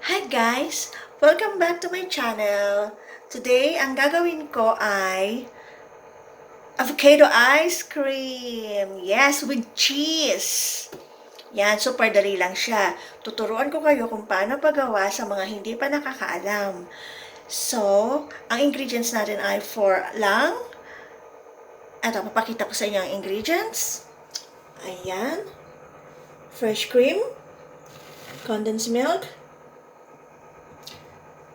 Hi guys! Welcome back to my channel. Today, ang gagawin ko ay avocado ice cream. Yes, with cheese. Yan, super dali lang siya. Tuturuan ko kayo kung paano pagawa sa mga hindi pa nakakaalam. So, ang ingredients natin ay 4 lang. Ito, papakita ko sa inyo ang ingredients. Ayan. Fresh cream, condensed milk,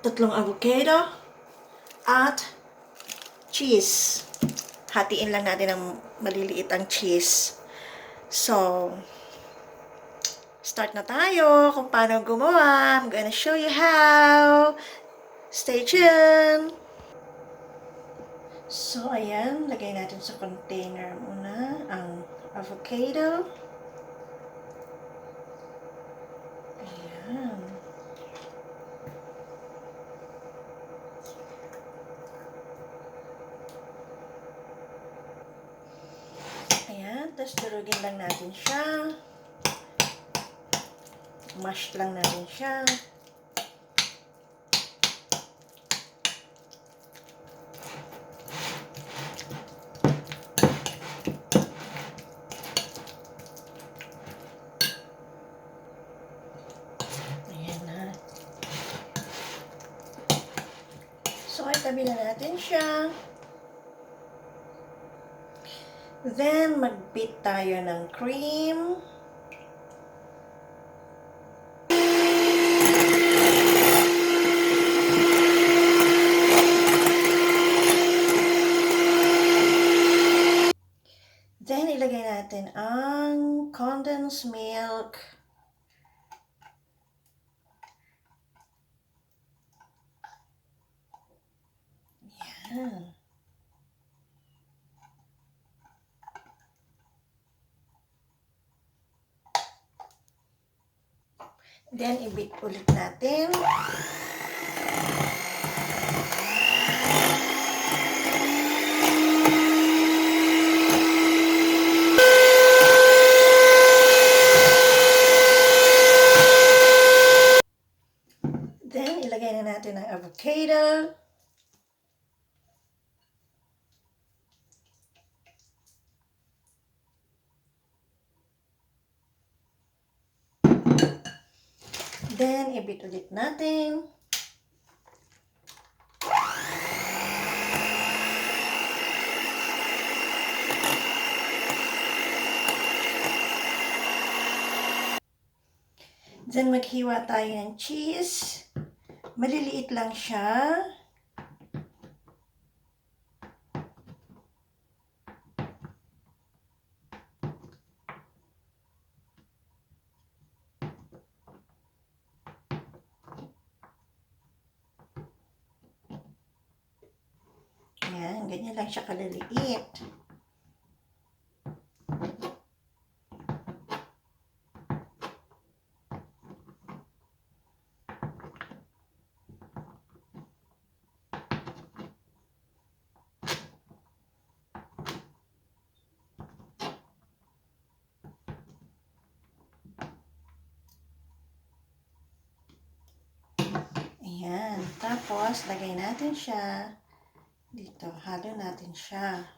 3 avocado, at cheese. Hatiin lang natin ng maliliit ang cheese. So, start na tayo kung paano gumawa. I'm gonna show you how. Stay tuned! So, ayan. Lagay natin sa container muna ang avocado. Ayan. Ayan. Tapos durugin lang natin siya. Mash lang natin siya. Ayan na. So, itabi na natin siya. Then, mag-beat tayo ng cream. Then, ilagay natin ang condensed milk. Yan. Then, i-beat ulit natin. Then, ilagay na natin ang avocado. Then, i-beat ulit natin. Then, maghiwa tayo ng cheese. Maliliit lang siya. Ayan, ganyan lang siya kaliliit. Ayan. Tapos, lagay natin siya dito. Halo natin siya.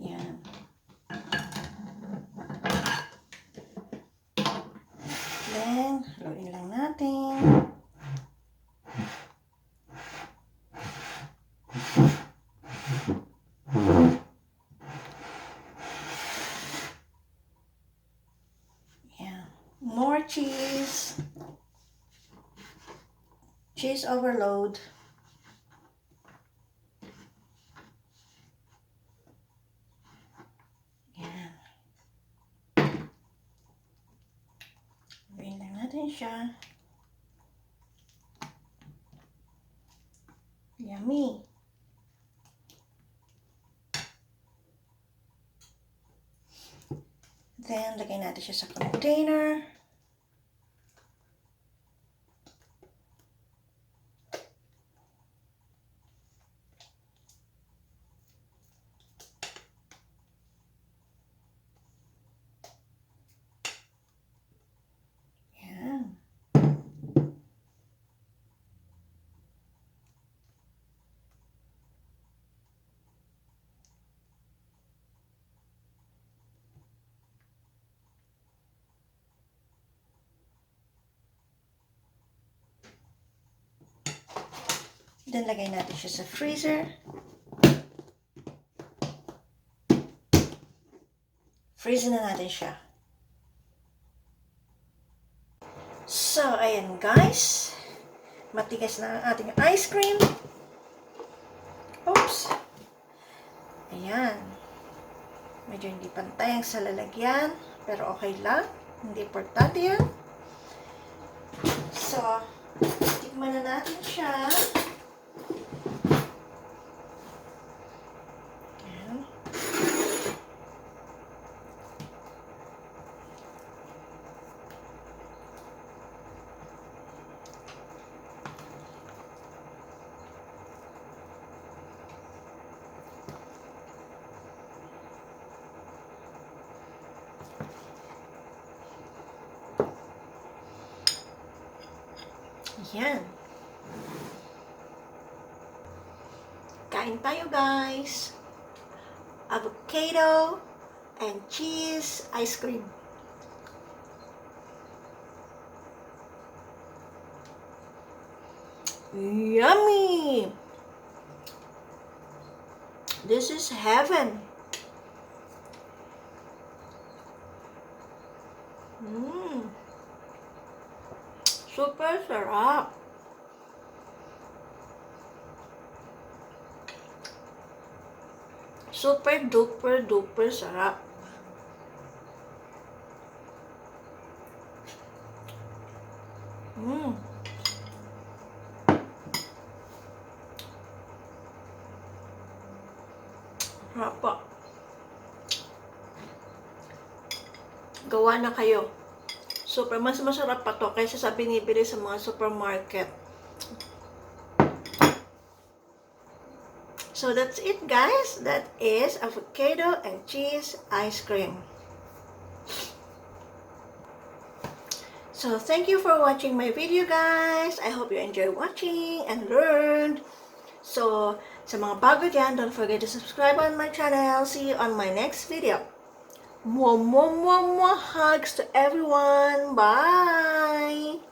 Ayan. Then, haluin lang natin. Ayan. More cheese. Cheese overload. Ayan. Haluin lang natin siya. Yummy. Then, lagay natin siya sa container. Then, lagay natin siya sa freezer. Freeze na natin siya. So, ayan guys. Matigas na ang ating ice cream. Oops. Ayan. Medyo hindi pantay ang sa lalagyan. Pero okay lang. Hindi importante yan. So, tikman na natin siya. Ayan. Ayan. Kain tayo guys. Avocado and cheese ice cream. Yummy! This is heaven. Super sarap. Super duper duper sarap. Sarap. Gawa na kayo. Super, mas masarap pa to kaysa sa binibili sa mga supermarket. So that's it guys. That is avocado and cheese ice cream. So thank you for watching my video guys. I hope you enjoy watching and learned. So sa mga bago dyan, don't forget to subscribe on my channel. See you on my next video. Mwah, mwah, mwah, mwah. Hugs to everyone. Bye!